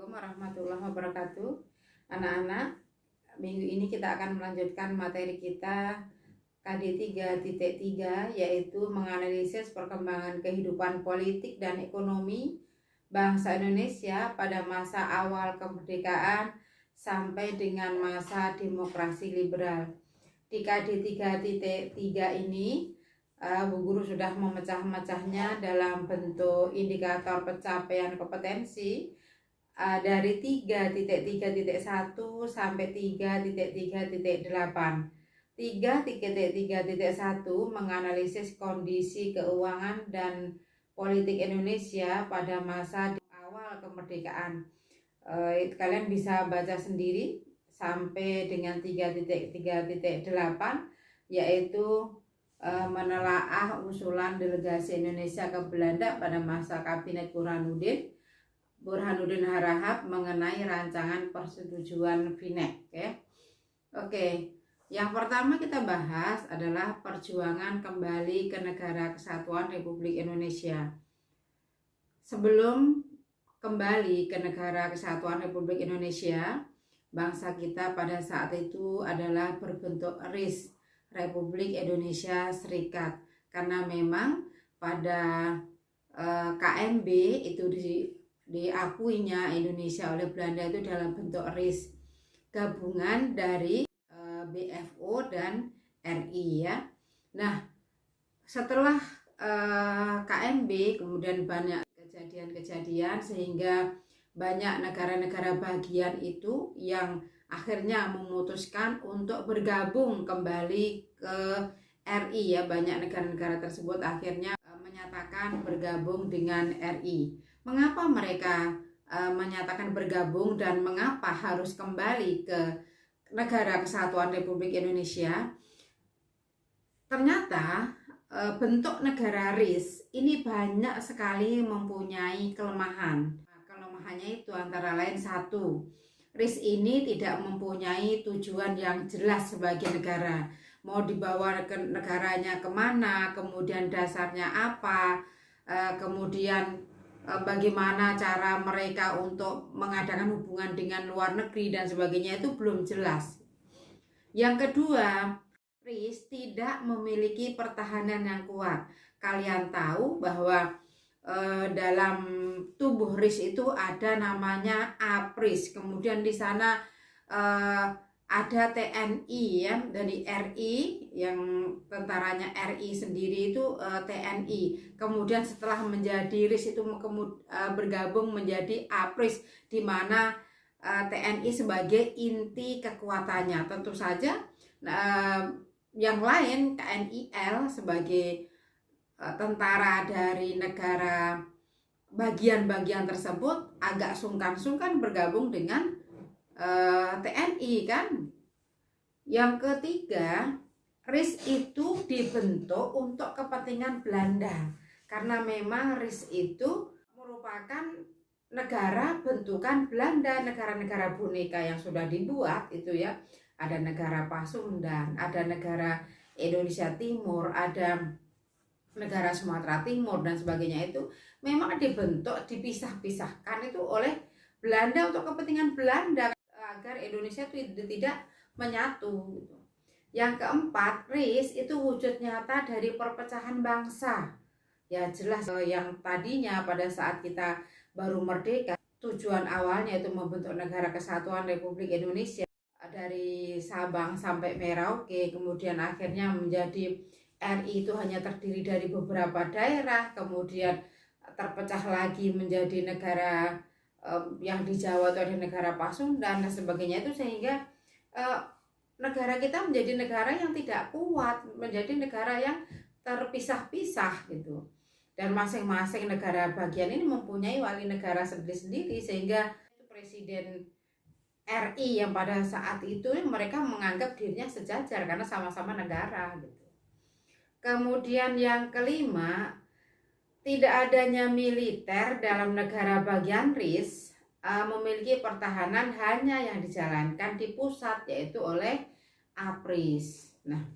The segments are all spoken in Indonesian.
Assalamualaikum warahmatullahi wabarakatuh. Anak-anak, minggu ini kita akan melanjutkan materi kita KD 3.3, yaitu menganalisis perkembangan kehidupan politik dan ekonomi bangsa Indonesia pada masa awal kemerdekaan sampai dengan masa demokrasi liberal. Di KD 3.3 ini Bu Guru sudah memecah-mecahnya dalam bentuk indikator pencapaian kompetensi dari 3.3.1 sampai 3.3.8. 3.3.1 menganalisis kondisi keuangan dan politik Indonesia pada masa awal kemerdekaan. Kalian bisa baca sendiri sampai dengan 3.3.8, yaitu menelaah usulan delegasi Indonesia ke Belanda pada masa Kabinet Burhanuddin Harahap mengenai rancangan persetujuan VNEC. Oke. Yang pertama kita bahas adalah perjuangan kembali ke Negara Kesatuan Republik Indonesia. Sebelum kembali ke Negara Kesatuan Republik Indonesia, bangsa kita pada saat itu adalah berbentuk RIS, Republik Indonesia Serikat, karena memang pada KMB itu diakuinya Indonesia oleh Belanda itu dalam bentuk RIS, gabungan dari BFO dan RI ya. Nah, setelah KMB kemudian banyak kejadian-kejadian sehingga banyak negara-negara bagian itu yang akhirnya memutuskan untuk bergabung kembali ke RI ya. Banyak negara-negara tersebut akhirnya menyatakan bergabung dengan RI. Mengapa mereka menyatakan bergabung dan mengapa harus kembali ke Negara Kesatuan Republik Indonesia? Ternyata bentuk negara RIS ini banyak sekali mempunyai kelemahan. Kelemahannya itu antara lain satu, RIS ini tidak mempunyai tujuan yang jelas sebagai negara. Mau dibawa ke negaranya kemana, kemudian dasarnya apa, kemudian bagaimana cara mereka untuk mengadakan hubungan dengan luar negeri dan sebagainya itu belum jelas. Yang kedua, RIS tidak memiliki pertahanan yang kuat. Kalian tahu bahwa dalam tubuh RIS itu ada namanya APRIS, kemudian di sana ada TNI ya, dari RI, yang tentaranya RI sendiri itu TNI. Kemudian setelah menjadi RIS itu bergabung menjadi APRIS, di mana TNI sebagai inti kekuatannya. Tentu saja yang lain TNIL sebagai tentara dari negara bagian-bagian tersebut agak sungkan-sungkan bergabung dengan TNI kan. Yang ketiga, RIS itu dibentuk untuk kepentingan Belanda, karena memang RIS itu merupakan negara bentukan Belanda, negara-negara boneka yang sudah dibuat itu ya. Ada negara Pasundan, ada negara Indonesia Timur, ada negara Sumatera Timur dan sebagainya, itu memang dibentuk, dipisah-pisahkan itu oleh Belanda untuk kepentingan Belanda agar Indonesia itu tidak menyatu. Yang keempat, RIS itu wujud nyata dari perpecahan bangsa. Ya jelas yang tadinya pada saat kita baru merdeka, tujuan awalnya itu membentuk Negara Kesatuan Republik Indonesia dari Sabang sampai Merauke, kemudian akhirnya menjadi RI itu hanya terdiri dari beberapa daerah, kemudian terpecah lagi menjadi negara yang di Jawa itu ada negara Pasundan dan sebagainya, itu sehingga negara kita menjadi negara yang tidak kuat, menjadi negara yang terpisah-pisah gitu. Dan masing-masing negara bagian ini mempunyai wali negara sendiri-sendiri, sehingga Presiden RI yang pada saat itu mereka menganggap dirinya sejajar karena sama-sama negara gitu. Kemudian yang kelima, tidak adanya militer dalam negara bagian RIS memiliki pertahanan hanya yang dijalankan di pusat, yaitu oleh APRIS. Nah,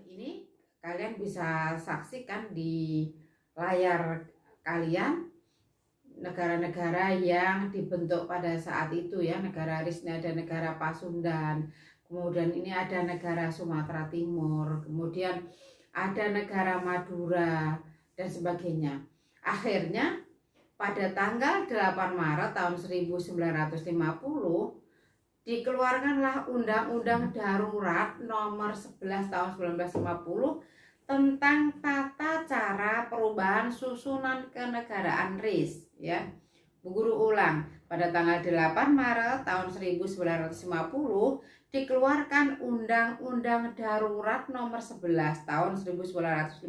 ini kalian bisa saksikan di layar kalian. negara-negara yang dibentuk pada saat itu ya. Negara RIS ini ada negara Pasundan, kemudian ini ada negara Sumatera Timur, kemudian ada negara Madura dan sebagainya. Akhirnya pada tanggal 8 Maret tahun 1950 dikeluarkanlah Undang-Undang Darurat Nomor 11 tahun 1950 tentang tata cara perubahan susunan kenegaraan RIS ya. Bu Guru ulang, pada tanggal 8 Maret tahun 1950 dikeluarkan Undang-Undang Darurat Nomor 11 tahun 1950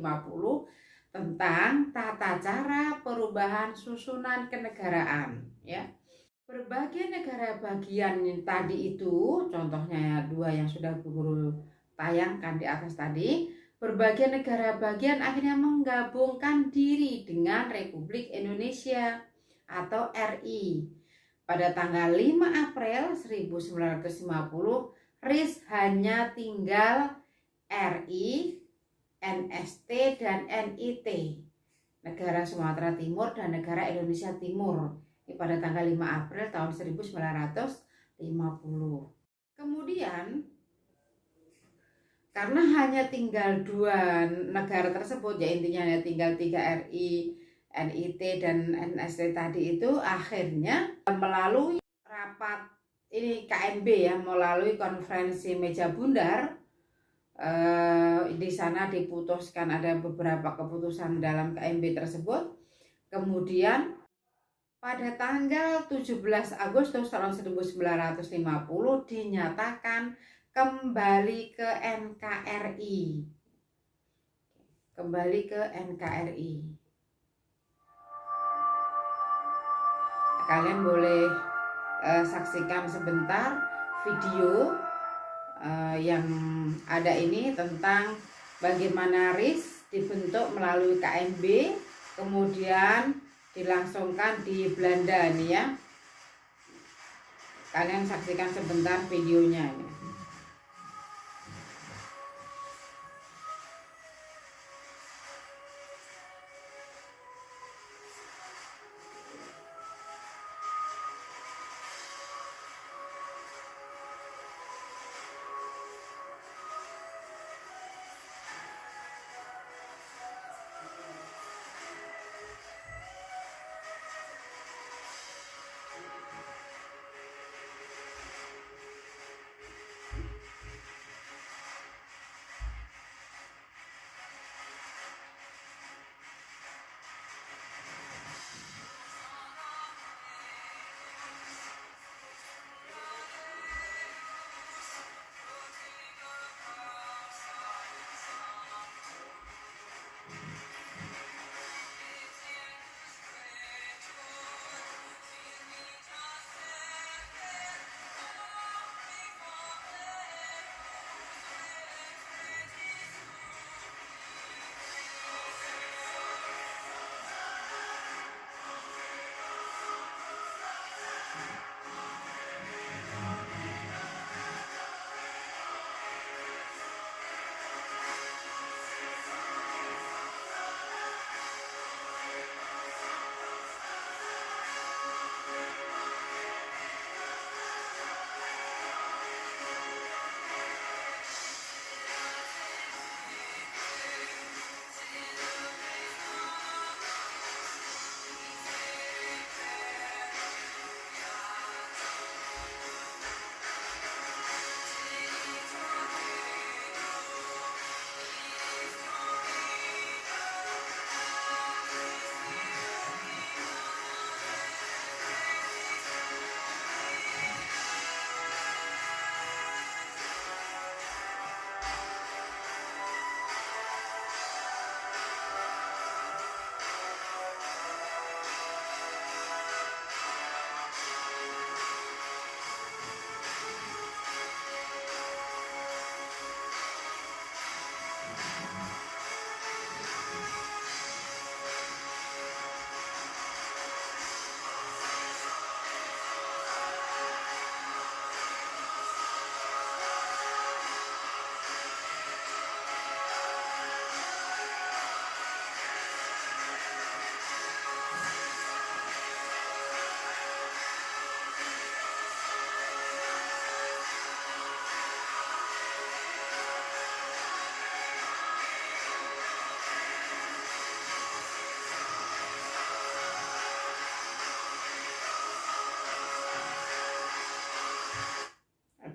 tentang tata cara perubahan susunan kenegaraan ya. Berbagai negara bagian yang tadi itu, contohnya dua yang sudah Bu Guru tayangkan di atas tadi, berbagai negara bagian akhirnya menggabungkan diri dengan Republik Indonesia atau RI. Pada tanggal 5 April 1950, RIS hanya tinggal RI, NST, dan NIT, negara Sumatera Timur dan negara Indonesia Timur, pada tanggal 5 April tahun 1950. Kemudian karena hanya tinggal dua negara tersebut ya, intinya hanya tinggal 3 RI, NIT, dan NST tadi itu, akhirnya melalui rapat ini KMB ya, melalui konferensi meja bundar, di sana diputuskan ada beberapa keputusan dalam KMB tersebut. Kemudian pada tanggal 17 Agustus tahun 1950 dinyatakan kembali ke NKRI. Kembali ke NKRI. Kalian boleh saksikan sebentar video yang ada ini tentang bagaimana RIS dibentuk melalui KMB, kemudian dilangsungkan di Belanda nih ya. Kalian saksikan sebentar videonya ini.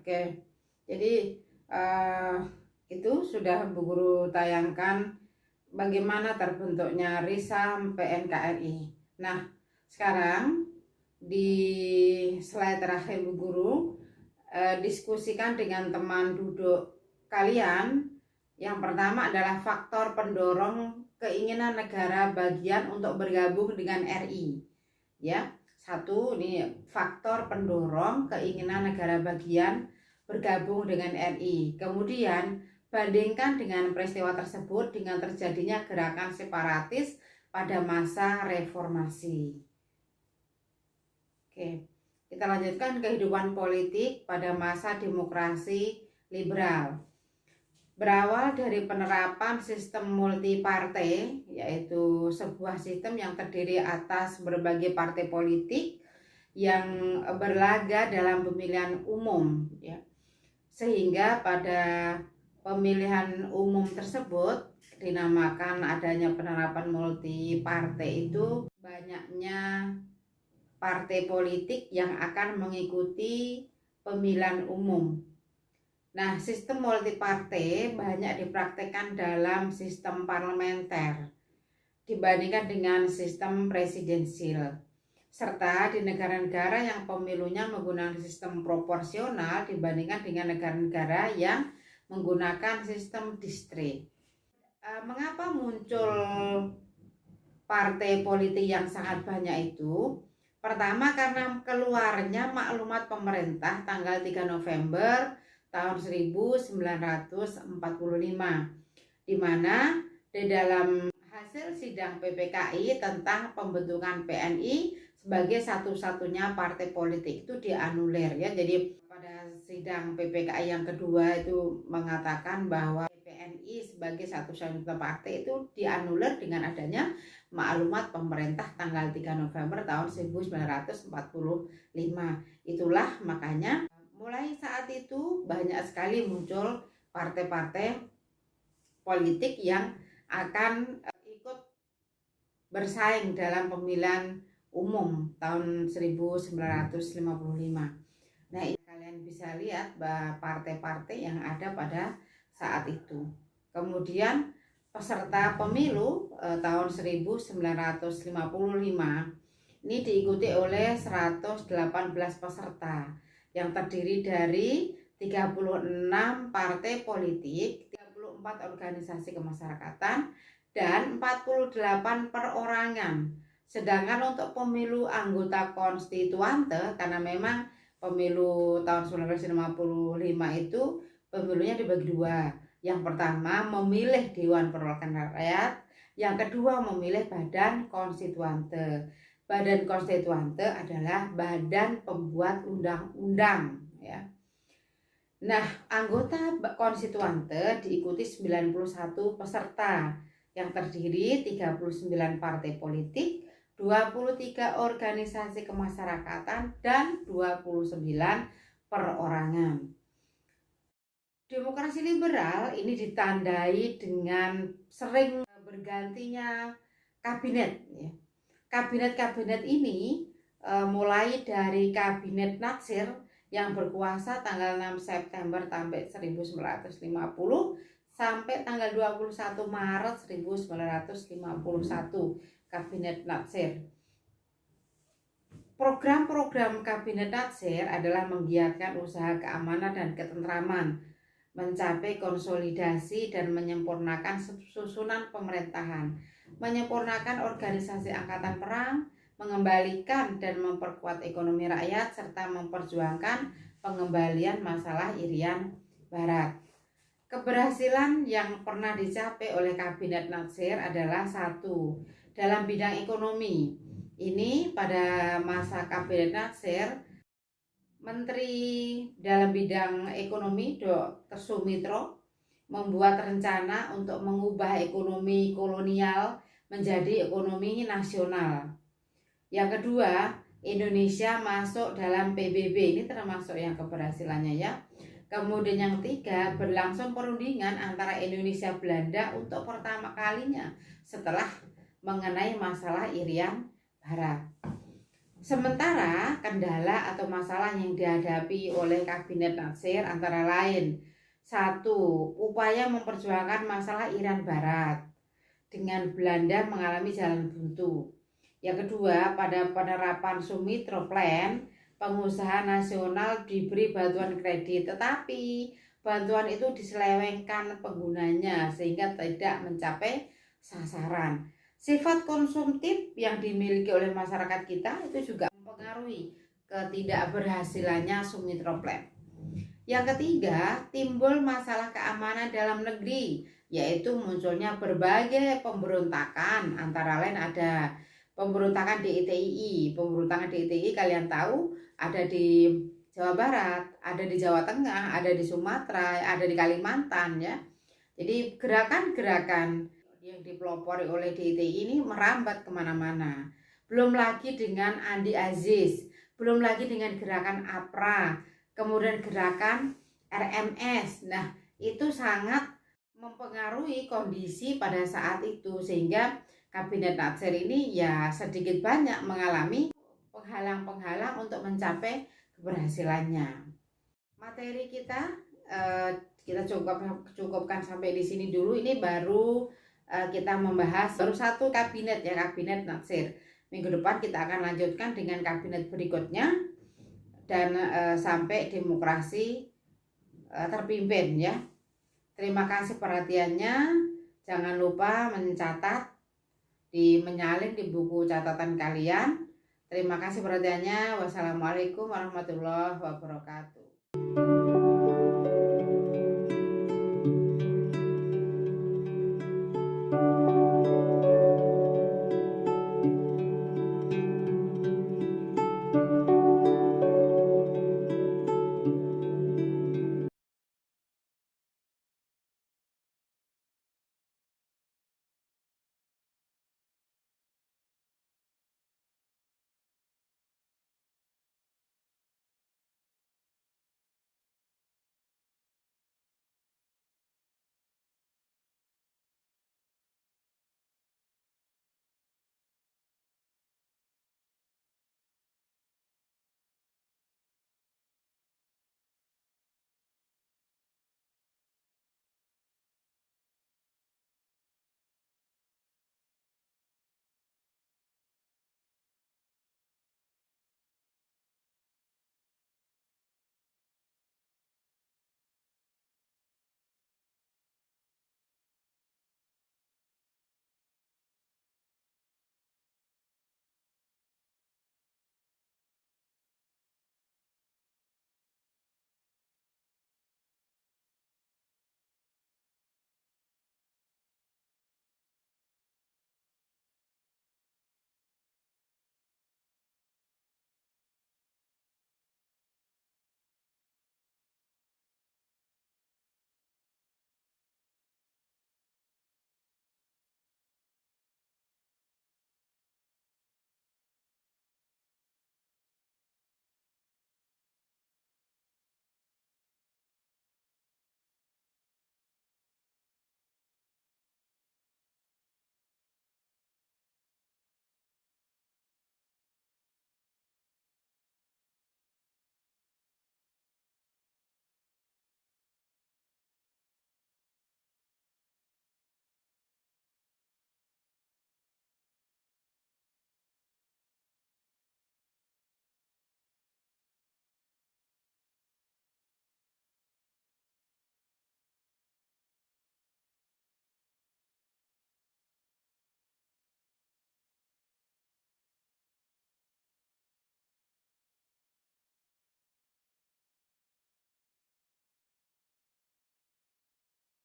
Oke, jadi itu sudah Bu Guru tayangkan bagaimana terbentuknya RISAM PNKRI. Nah, sekarang di slide terakhir Bu Guru diskusikan dengan teman duduk kalian. Yang pertama adalah faktor pendorong keinginan negara bagian untuk bergabung dengan RI. Ya, satu, ini faktor pendorong keinginan negara bagian bergabung dengan RI. Kemudian bandingkan dengan peristiwa tersebut dengan terjadinya gerakan separatis pada masa reformasi. Oke, kita lanjutkan kehidupan politik pada masa demokrasi liberal. Berawal dari penerapan sistem multipartai, yaitu sebuah sistem yang terdiri atas berbagai partai politik yang berlaga dalam pemilihan umum, ya. Sehingga pada pemilihan umum tersebut dinamakan adanya penerapan multipartai itu banyaknya partai politik yang akan mengikuti pemilihan umum. Nah, sistem multipartai banyak dipraktekkan dalam sistem parlementer dibandingkan dengan sistem presidensial, serta di negara-negara yang pemilunya menggunakan sistem proporsional dibandingkan dengan negara-negara yang menggunakan sistem distrik. Mengapa muncul partai politik yang sangat banyak itu? Pertama, karena keluarnya maklumat pemerintah tanggal 3 November tahun 1945, di mana di dalam hasil sidang PPKI tentang pembentukan PNI sebagai satu-satunya partai politik itu dianulir, ya. Jadi pada sidang PPKI yang kedua itu mengatakan bahwa PNI sebagai satu-satunya partai itu dianulir dengan adanya maklumat pemerintah tanggal 3 November tahun 1945. Itulah makanya mulai saat itu banyak sekali muncul partai-partai politik yang akan ikut bersaing dalam pemilihan umum tahun 1955. Nah, ini kalian bisa lihat bahwa partai-partai yang ada pada saat itu. Kemudian peserta pemilu tahun 1955 ini diikuti oleh 118 peserta yang terdiri dari 36 partai politik, 34 organisasi kemasyarakatan, dan 48 perorangan. Sedangkan untuk pemilu anggota konstituante, karena memang pemilu tahun 1955 itu pemilunya dibagi dua. Yang pertama memilih Dewan Perwakilan Rakyat, yang kedua memilih Badan Konstituante. Badan Konstituante adalah badan pembuat undang-undang, ya. Nah, anggota konstituante diikuti 91 peserta yang terdiri 39 partai politik, 23 organisasi kemasyarakatan, dan 29 perorangan. Demokrasi liberal ini ditandai dengan sering bergantinya kabinet, ya. Kabinet-kabinet ini mulai dari kabinet Natsir yang berkuasa tanggal 6 September sampai 1950 sampai tanggal 21 Maret 1951, kabinet Natsir. Program-program kabinet Natsir adalah menggiatkan usaha keamanan dan ketentraman, mencapai konsolidasi dan menyempurnakan susunan pemerintahan, menyempurnakan organisasi angkatan perang, mengembalikan dan memperkuat ekonomi rakyat, serta memperjuangkan pengembalian masalah Irian Barat. Keberhasilan yang pernah dicapai oleh kabinet Natsir adalah satu, dalam bidang ekonomi. Ini pada masa kabinet Natsir, Menteri dalam bidang ekonomi Dr. Sumitro membuat rencana untuk mengubah ekonomi kolonial menjadi ekonomi nasional. Yang kedua, Indonesia masuk dalam PBB, ini termasuk yang keberhasilannya, ya. Kemudian yang ketiga, berlangsung perundingan antara Indonesia Belanda untuk pertama kalinya setelah mengenai masalah Irian Barat. Sementara kendala atau masalah yang dihadapi oleh Kabinet Natsir antara lain: satu, upaya memperjuangkan masalah Iran Barat dengan Belanda mengalami jalan buntu. Yang kedua, pada penerapan Sumitra Plan, pengusaha nasional diberi bantuan kredit, tetapi bantuan itu diselewengkan penggunanya sehingga tidak mencapai sasaran. Sifat konsumtif yang dimiliki oleh masyarakat kita itu juga mempengaruhi ketidakberhasilannya Sumitra Plan. Yang ketiga, timbul masalah keamanan dalam negeri, yaitu munculnya berbagai pemberontakan, antara lain ada pemberontakan DITII. Pemberontakan DITII kalian tahu ada di Jawa Barat, ada di Jawa Tengah, ada di Sumatera, ada di Kalimantan ya. Jadi gerakan-gerakan yang dipelopori oleh DITII ini merambat kemana-mana. Belum lagi dengan Andi Aziz, belum lagi dengan gerakan APRA, kemudian gerakan RMS. Nah, itu sangat mempengaruhi kondisi pada saat itu, sehingga Kabinet Natsir ini ya sedikit banyak mengalami penghalang-penghalang untuk mencapai keberhasilannya. Materi kita kita cukupkan sampai di sini dulu. Ini baru kita membahas baru satu kabinet ya, Kabinet Natsir. Minggu depan kita akan lanjutkan dengan kabinet berikutnya dan sampai demokrasi terpimpin ya. Terima kasih perhatiannya. Jangan lupa mencatat menyalin di buku catatan kalian. Terima kasih perhatiannya. Wassalamualaikum warahmatullahi wabarakatuh.